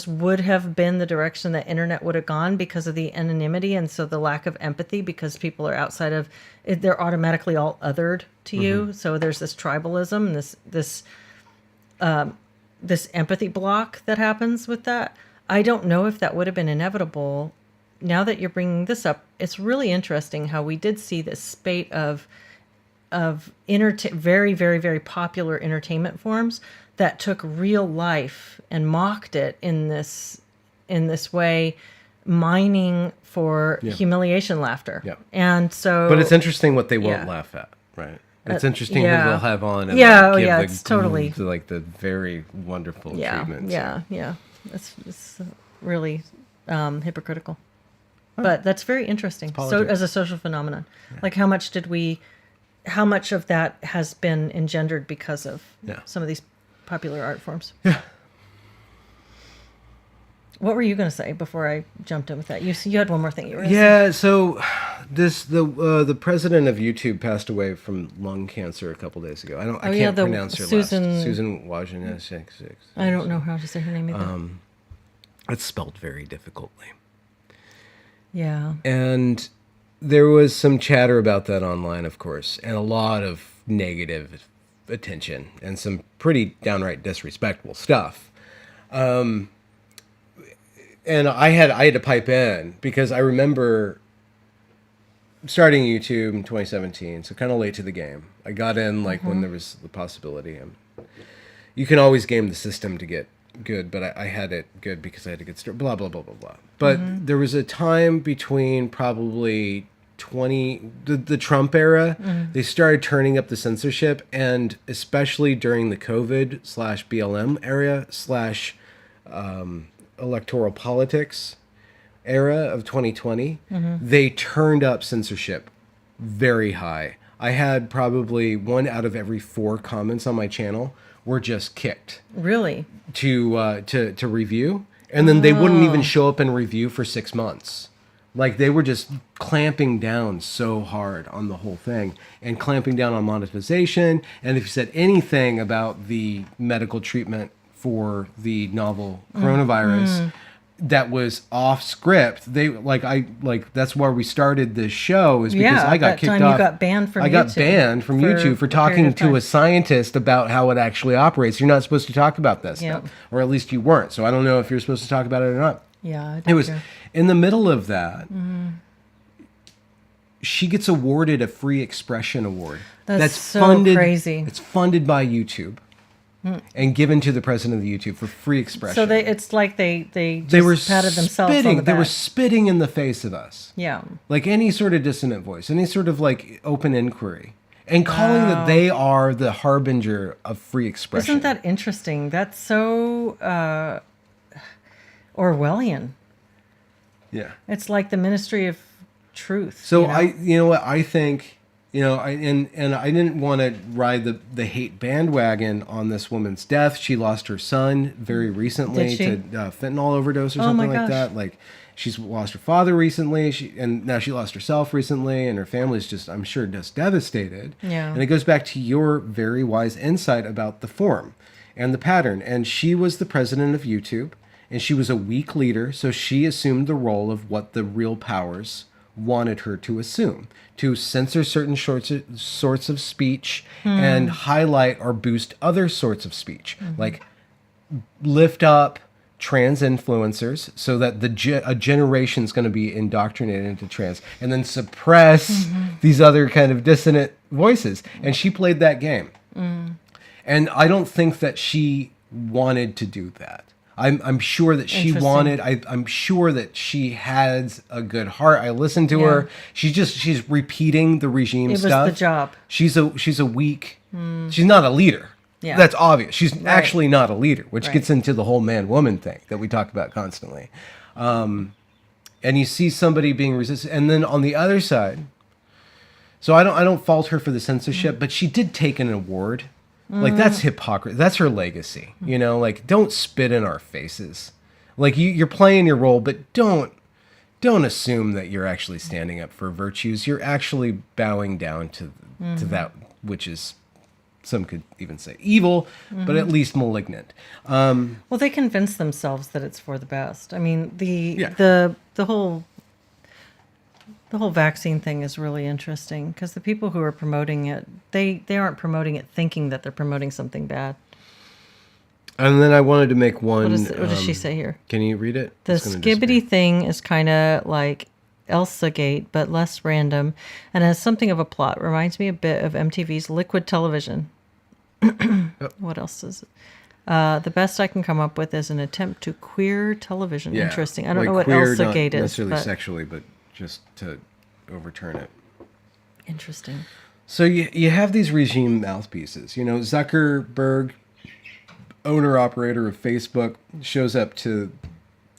would have been the direction that internet would have gone because of the anonymity and so the lack of empathy, because people are outside of it, they're automatically all othered to you. So there's this tribalism, this empathy block that happens with that. I don't know if that would have been inevitable. Now that you're bringing this up, it's really interesting how we did see this spate of very, very, very popular entertainment forms that took real life and mocked it in this way, mining for humiliation laughter. Yeah. And so, but it's interesting what they won't laugh at, right? It's interesting who they'll have on and it's totally like the very wonderful treatments. Yeah. It's really hypocritical. But that's very interesting. So as a social phenomenon, like how much of that has been engendered because of some of these popular art forms? Yeah. What were you going to say before I jumped in with that? You had one more thing you were going to say. Yeah. So the president of YouTube passed away from lung cancer a couple days ago. I can't pronounce her last. Susan Wojcicki. I don't know how to say her name either. It's spelled very difficultly. Yeah. And there was some chatter about that online, of course, and a lot of negative attention and some pretty downright disrespectful stuff. And I had to pipe in because I remember starting YouTube in 2017, so kind of late to the game. I got in when there was the possibility. You can always game the system to get good, but I had it good because I had a good start, blah, blah, blah, blah, blah. But there was a time between probably the Trump era, they started turning up the censorship, and especially during the COVID/BLM area / electoral politics era of 2020, they turned up censorship very high. I had probably 1 out of every 4 comments on my channel were just kicked. Really? To review, and then they wouldn't even show up in review for 6 months. Like, they were just clamping down so hard on the whole thing and clamping down on monetization. And if you said anything about the medical treatment for the novel coronavirus that was off script, that's where we started this show, is because I got kicked off. You got banned from I got banned from YouTube for talking to a scientist about how it actually operates. You're not supposed to talk about this stuff, or at least you weren't. So I don't know if you're supposed to talk about it or not. Yeah, it was in the middle of that. She gets awarded a free expression award. That's so crazy. It's funded by YouTube and given to the president of the YouTube for free expression. So it's like they were patted themselves on the back. They were spitting in the face of us. Yeah. Like any sort of dissonant voice, any sort of open inquiry, and calling that they are the harbinger of free expression. Isn't that interesting? That's so Orwellian. Yeah. It's like the Ministry of Truth. So I think, I didn't want to ride the hate bandwagon on this woman's death. She lost her son very recently to fentanyl overdose or something like that. Like, she's lost her father recently, and now she lost herself recently, and her family's just, I'm sure, just devastated. Yeah. And it goes back to your very wise insight about the form and the pattern. And she was the president of YouTube, and she was a weak leader, so she assumed the role of what the real powers wanted her to assume, to censor certain sorts of speech and highlight or boost other sorts of speech, like lift up trans influencers so that a generation's going to be indoctrinated into trans, and then suppress these other kind of dissonant voices. And she played that game. And I don't think that she wanted to do that. I'm sure that she Interesting. wanted. I'm sure that she has a good heart. I listened to her. She's repeating the regime It stuff. was the job. She's a weak. She's not a leader. Yeah. That's obvious. She's actually not a leader, which Right. gets into the whole man-woman thing that we talk about constantly. And you see somebody being resistant, and then on the other side. So I don't fault her for the censorship, but she did take an award. Like, that's hypocrisy. That's her legacy. You know, like, don't spit in our faces. Like, you're playing your role, but don't assume that you're actually standing up for virtues. You're actually bowing down to that which is, some could even say evil, but at least malignant. Well, they convince themselves that it's for the best. I mean, the whole vaccine thing is really interesting because the people who are promoting it, they aren't promoting it thinking that they're promoting something bad. And then I wanted to make one. What does she say here? Can you read it? The skibbity thing is kind of like Elsa Gate, but less random, and has something of a plot. Reminds me a bit of MTV's Liquid Television. What else is it? The best I can come up with is an attempt to queer television. Yeah, Interesting. I don't like know what queer, Elsa not Gate is. necessarily But sexually, but just to overturn it. interesting. So you have these regime mouthpieces. You know, Zuckerberg, owner-operator of Facebook, shows up to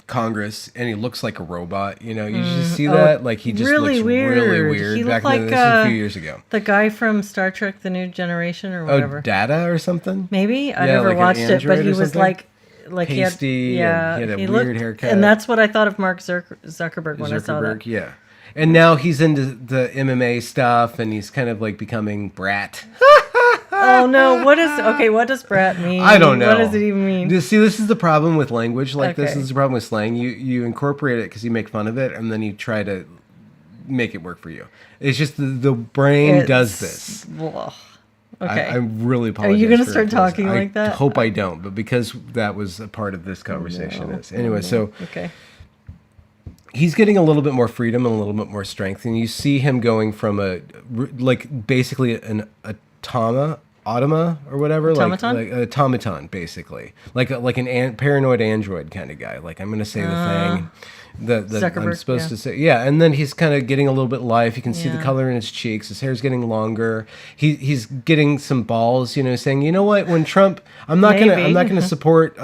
Congress and he looks like a robot. You know, you just see that? Like, he just really looks weird. really weird. He Back looked in like, this was a few years ago. The guy from Star Trek: The New Generation or whatever. Oh, Data or something? Maybe I Yeah, never like an watched it, but android he or was something? like Pasty, he and had, he had a he weird looked, haircut. and that's what I thought of Mark Zuckerberg when I saw Zuckerberg, that. yeah. And now he's into the MMA stuff, and he's kind of like becoming brat. Oh no! What does brat mean? I don't know. What does it even mean? See, this is the problem with language like this. Okay. This is the problem with slang. You incorporate it because you make fun of it, and then you try to make it work for you. It's just the brain does this. Ugh. Okay. I really apologize. Are you going to for start this. talking like that? I hope I don't, but because that was a part of this conversation. No. Is anyway. So Okay. he's getting a little bit more freedom and a little bit more strength, and you see him going from basically an automa or whatever, Automaton? like an automaton, basically, like an paranoid android kind of guy. Like, I'm going to say the thing that I'm Zuckerberg, supposed to say. Yeah, and then he's kind of getting a little bit life. You can see the Yeah. color in his cheeks. His hair's getting longer. He's getting some balls. You know, saying, you know what, when Trump, I'm not Maybe. gonna support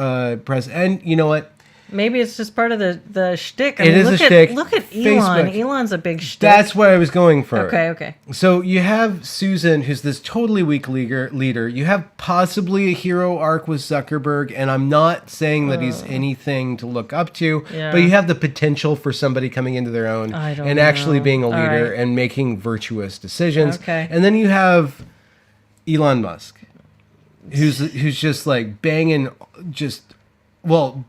president. And you know what? Maybe it's just part of the shtick. I It mean, is a look shtick. Look at Elon. Facebook. Elon's a big shtick. That's what I was going for. Okay. So you have Susan, who's this totally weak leader. You have possibly a hero arc with Zuckerberg, and I'm not saying that he's anything to look up to, Yeah. but you have the potential for somebody coming into their own I don't and actually know. being a All leader right. and making virtuous decisions. Okay. And then you have Elon Musk, who's just like banging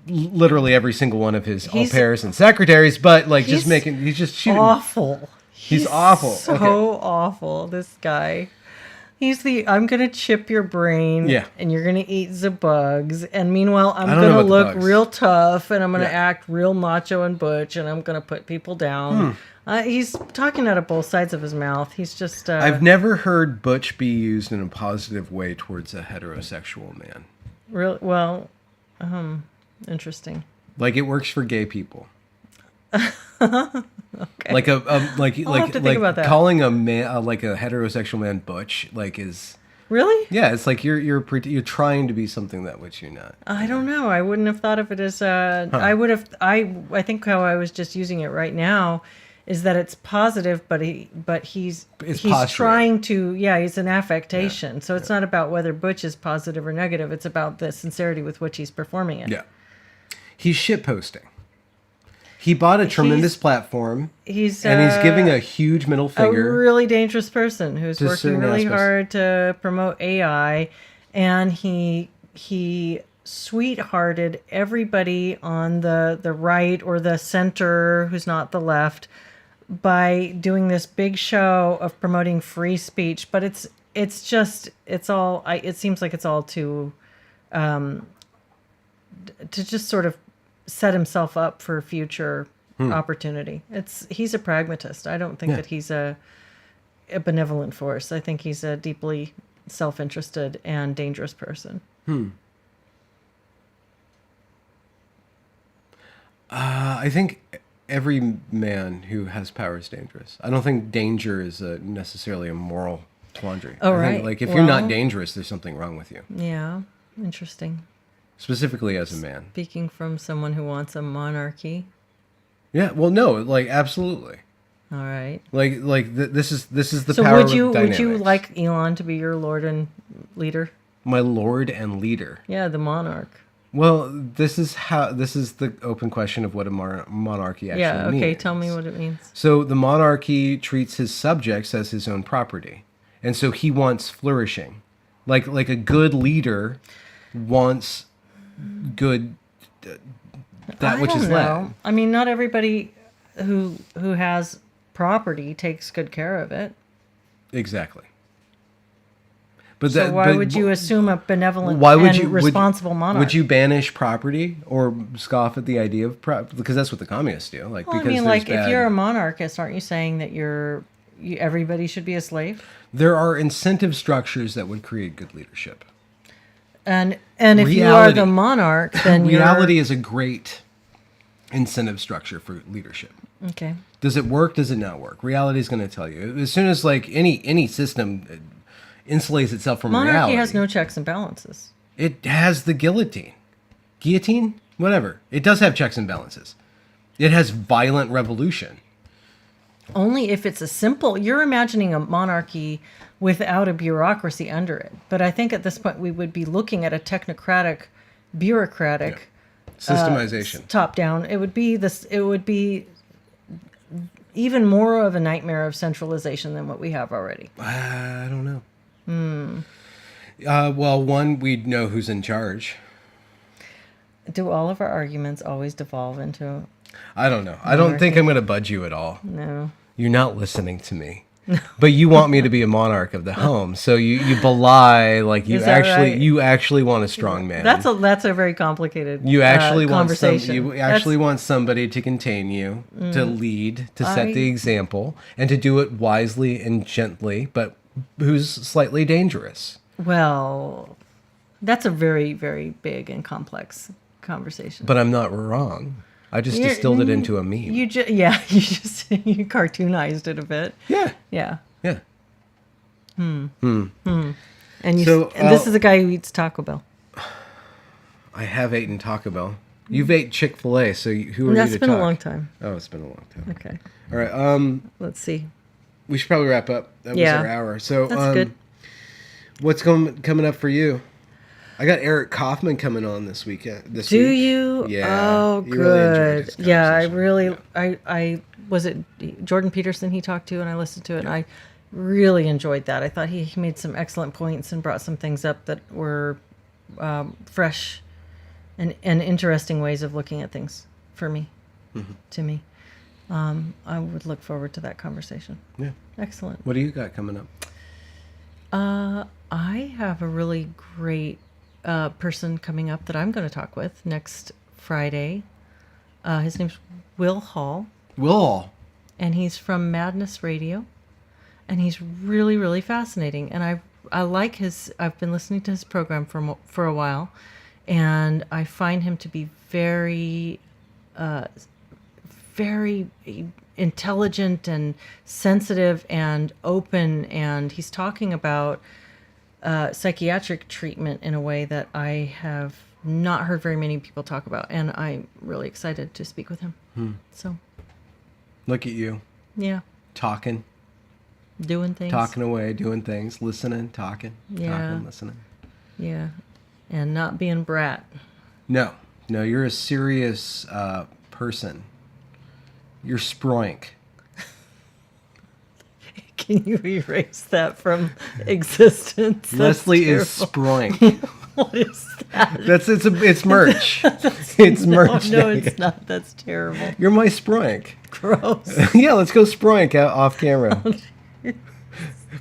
literally every single one of his au pairs and secretaries, but like he's just shooting. Awful. He's awful. So Okay. awful. This guy. He's I'm gonna chip your brain. Yeah. And you're gonna eat the bugs. And meanwhile, I'm I don't know gonna about the look bugs. real tough, and I'm gonna Yeah. act real macho and butch, and I'm gonna put people down. He's talking out of both sides of his mouth. He's just. I've never heard butch be used in a positive way towards a heterosexual man. Real well. Interesting. Like, it works for gay people. Okay. Like have to think about that. calling a man like a heterosexual man butch is Really? yeah. It's like you're trying to be something that which you're not. I don't know. I wouldn't have thought of it as I would have. I think how I was just using it right now is that it's positive, but he's posturing. trying to. Yeah, he's an affectation. So it's not about whether Butch is positive or negative. It's about the sincerity with which he's performing it. Yeah. He's shitposting. He bought a tremendous platform. He's giving a huge middle a finger. really dangerous person who's To working certain really aspects. hard to promote AI, and he sweethearted everybody on the right or the center who's not the left by doing this big show of promoting free speech. But it seems like it's all to just sort of set himself up for future opportunity. He's a pragmatist. I don't think that he's a benevolent force. I think he's a deeply self-interested and dangerous person. I think every man who has power is dangerous. I don't think danger is necessarily a moral quandary. Oh, I think, right. like, if you're not Well- dangerous, there's something wrong with you. Yeah, interesting. Specifically as a man. Speaking from someone who wants a monarchy. Yeah, well, no, like, absolutely. All right. This is the So power would of you dynamics. like Elon to be your lord and leader? My lord and leader? Yeah, the monarch. Well, this is the open question of what a monarchy actually means. Yeah, okay, tell me what it means. So the monarchy treats his subjects as his own property, and so he wants flourishing, like a good leader wants good that which is led. I mean, not everybody who has property takes good care of it. Exactly. But So why would you assume a benevolent and responsible monarch? Would you banish property or scoff at the idea of because that's what the communists do? Like, Well, I because mean, there's like, if you're a monarchist, aren't you saying that everybody should be a slave? there are incentive structures that would create good leadership. And if you are the monarch, then reality is a great incentive structure for leadership. Okay. Does it work? Does it not work? Reality is going to tell you. As soon as like any system insulates itself from Monarchy reality, has no checks and balances. it has the guillotine, whatever. It does have checks and balances. It has violent revolution. Only if it's you're imagining a monarchy without a bureaucracy under it. But I think at this point we would be looking at a technocratic, bureaucratic Systemization. top down. It would be even more of a nightmare of centralization than what we have already. I don't know. Well, one, we'd know who's in charge. Do all of our arguments always devolve into I don't know. I don't think I'm going to budge you at all. no? You're not listening to me. But you want me to be a monarch of the home, so you belie like Is that right? you actually want a strong man. That's a very complicated you actually want conversation. you actually want somebody to contain you, to lead, to set the example, and to do it wisely and gently, but who's slightly dangerous. Well, that's a very, very big and complex conversation. But I'm not wrong. I just distilled it into a meme. You cartoonized it a bit. Yeah. Yeah. Yeah. And you So, and this is a guy who eats Taco Bell. I have eaten Taco Bell. You've ate Chick-fil-A, so who are you That's to been talk? a long time. Oh, it's been a long time. Okay. All right. Let's see. We should probably wrap up. That was Yeah. our hour. So That's good. What's coming up for you? I got Eric Kaufman coming on this weekend. Do you? Yeah. Oh, you really enjoyed good. his Yeah, I conversation. really. Yeah. I was it Jordan Peterson he talked to, and I listened to it, and I really enjoyed that. I thought he made some excellent points and brought some things up that were fresh and interesting ways of looking at things for me, to me. I would look forward to that conversation. Yeah. Excellent. What do you got coming up? I have a really great person coming up that I'm going to talk with next Friday. His name's Will Hall, Will. and he's from Madness Radio, and he's really, really fascinating. And I like I've been listening to his program for a while, and I find him to be very, very intelligent and sensitive and open, and he's talking about psychiatric treatment in a way that I have not heard very many people talk about, and I'm really excited to speak with him. So, Look at you. yeah, Talking doing things. away, doing things, listening, talking, listening. Yeah, and not being brat. No, you're a serious person. You're sproink. Can you erase that from existence? That's Leslie is terrible. sproink. What is that? It's merch. It's merch. No, it's not. That's terrible. You're my sproink. Gross. Yeah, let's go sproink out off camera.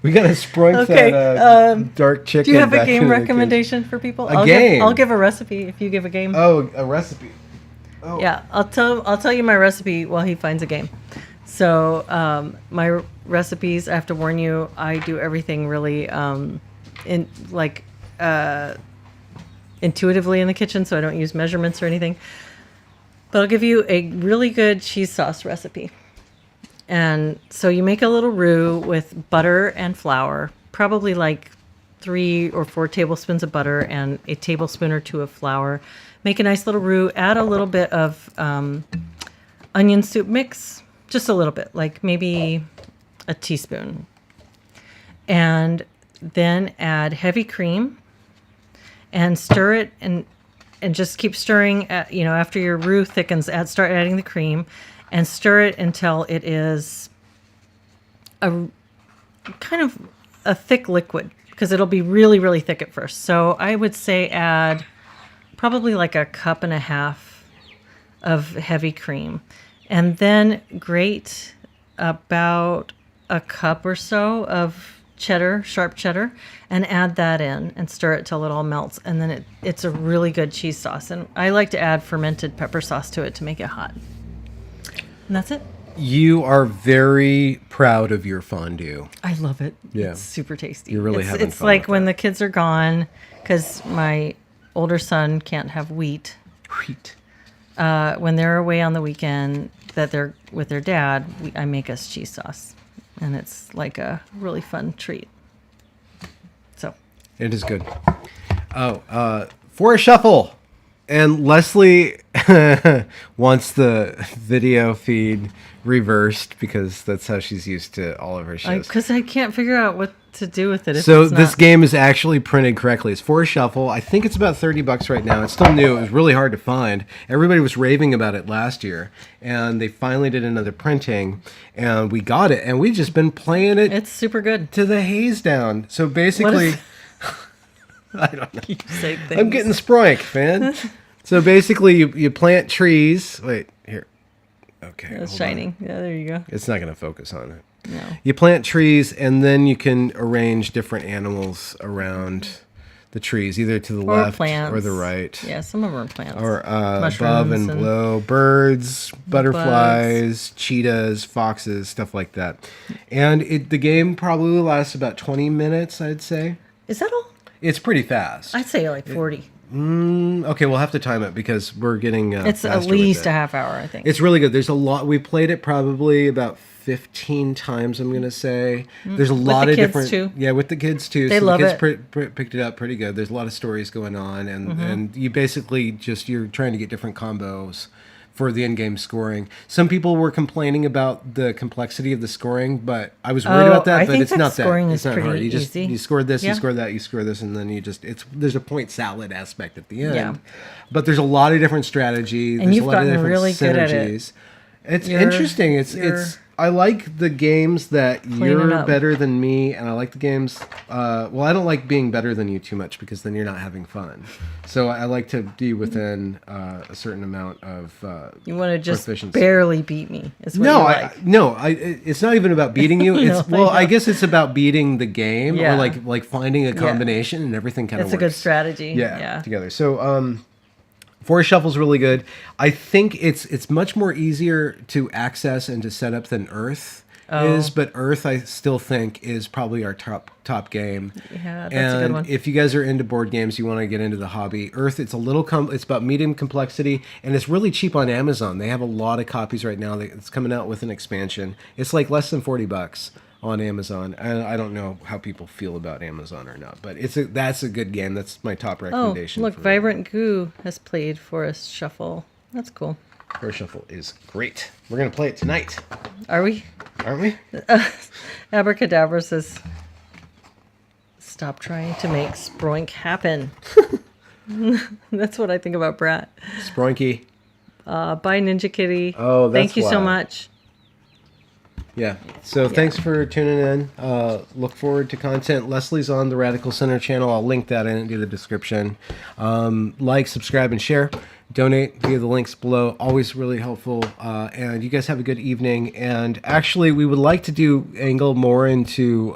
We gotta sproink Okay, that dark chicken. Do you have a back game in the recommendation for people? A game? I'll give a recipe if you give a game. Oh, a recipe. Oh. Yeah, I'll tell you my recipe while he finds a game. So my recipes, I have to warn you, I do everything really intuitively in the kitchen, so I don't use measurements or anything. But I'll give you a really good cheese sauce recipe. And so you make a little roux with butter and flour, probably like 3 or 4 tablespoons of butter and a tablespoon or 2 of flour. Make a nice little roux. Add a little bit of onion soup mix, just a little bit, like maybe a teaspoon. And then add heavy cream and stir it and just keep stirring. After your roux thickens, start adding the cream and stir it until it is a kind of a thick liquid, because it'll be really, really thick at first. So I would say add probably like a cup and a half of heavy cream, and then grate about a cup or so of cheddar, sharp cheddar, and add that in and stir it till it all melts. And then it's a really good cheese sauce. And I like to add fermented pepper sauce to it to make it hot. And that's it. You are very proud of your fondue. I love it. Yeah. It's super tasty. You're really having It's fun like with when that. the kids are gone, because my older son can't have wheat. When they're away on the weekend that they're with their dad, I make us cheese sauce. And it's like a really fun treat. So. It is good. For a shuffle. And Leslie wants the video feed reversed because that's how she's used to all of her shows. Because I can't figure out what to do with it. So this game is actually printed correctly. It's for a shuffle. I think it's about $30 right now. It's still new. It was really hard to find. Everybody was raving about it last year, and they finally did another printing, and we got it, and we've just been playing it. It's super good. To the haze down. So basically, I don't know. You say things. I'm getting sproink, man. So basically, you plant trees. Wait, here. Okay. It's hold shining. on. Yeah, there you go. It's not going to focus on it. No. You plant trees, and then you can arrange different animals around the trees, either to the left plants. or the right. Yeah, some of them are plants. Or above Mushrooms and and below. Birds, butterflies, cheetahs, foxes, stuff like that. And the game probably lasts about 20 minutes, I'd say. Is that all? It's pretty fast. I'd say like 40. Okay, we'll have to time it because we're getting It's at faster with least it. a half hour, I think. It's really good. There's a lot. We played it probably about 15 times, I'm going to say. There's a lot the of kids different... too. Yeah, with the kids too. They so love the kids it. picked it up pretty good. There's a lot of stories going on, and you basically you're trying to get different combos for the in-game scoring. Some people were complaining about the complexity of the scoring, but I was worried about that, I but think it's that not that. scoring It's is not hard. pretty You just easy. you score this, Yeah. you score that, you score this, and then there's a point salad aspect at the end. Yeah. But there's a lot of different strategies. And there's you've a lot of gotten different really good at it. synergies. It's You're- interesting. you're I like the games that cleaning you're up. better than me, and I like the games. Well, I don't like being better than you too much because then you're not having fun. So I like to be within a certain amount of You want to just proficiency. barely beat me. Is what No, you like. it's not even about beating you. It's No, I I know. guess it's about beating the game Yeah. or like finding a combination and everything kind of That's works. a good strategy. Yeah, together. So Forest Shuffle's really good. I think it's much more easier to access and to set up than Earth is, but Earth I still think is probably our top game. Yeah, that's and a good one. if you guys are into board games, you want to get into the hobby. Earth, it's a little it's about medium complexity, and it's really cheap on Amazon. They have a lot of copies right now. It's coming out with an expansion. It's like less than $40 on Amazon. I don't know how people feel about Amazon or not, but that's a good game. That's my top Oh, recommendation. look, for Vibrant Goo has played Forest Shuffle. That's cool. Forest Shuffle is great. We're gonna play it tonight, Are we? aren't we? Abracadabra says, stop trying to make Sproink happen. That's what I think about Brat. Sproinky. Bye, Ninja Kitty. Oh, that's Thank you so why. much. Yeah. So thanks for tuning in. Look forward to content. Leslie's on the Radical Center channel. I'll link that into the description. Like, subscribe, and share. Donate via the links below. Always really helpful. And you guys have a good evening. And actually, we would like to angle more into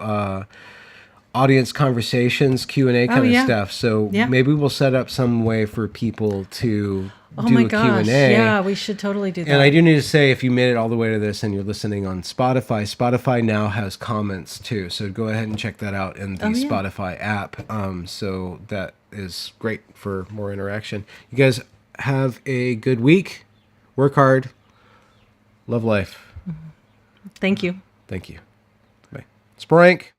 audience conversations, Q&A kind of yeah. stuff. So Yeah. maybe we'll set up some way for people to Oh do my a gosh. Q&A. Yeah, we should totally do that. And I do need to say, if you made it all the way to this and you're listening on Spotify, Spotify now has comments too. So go ahead and check that out in the Spotify app. So that is great for more interaction. You guys have a good week. Work hard. Love life. Thank you. Thank you. Bye. Sprank.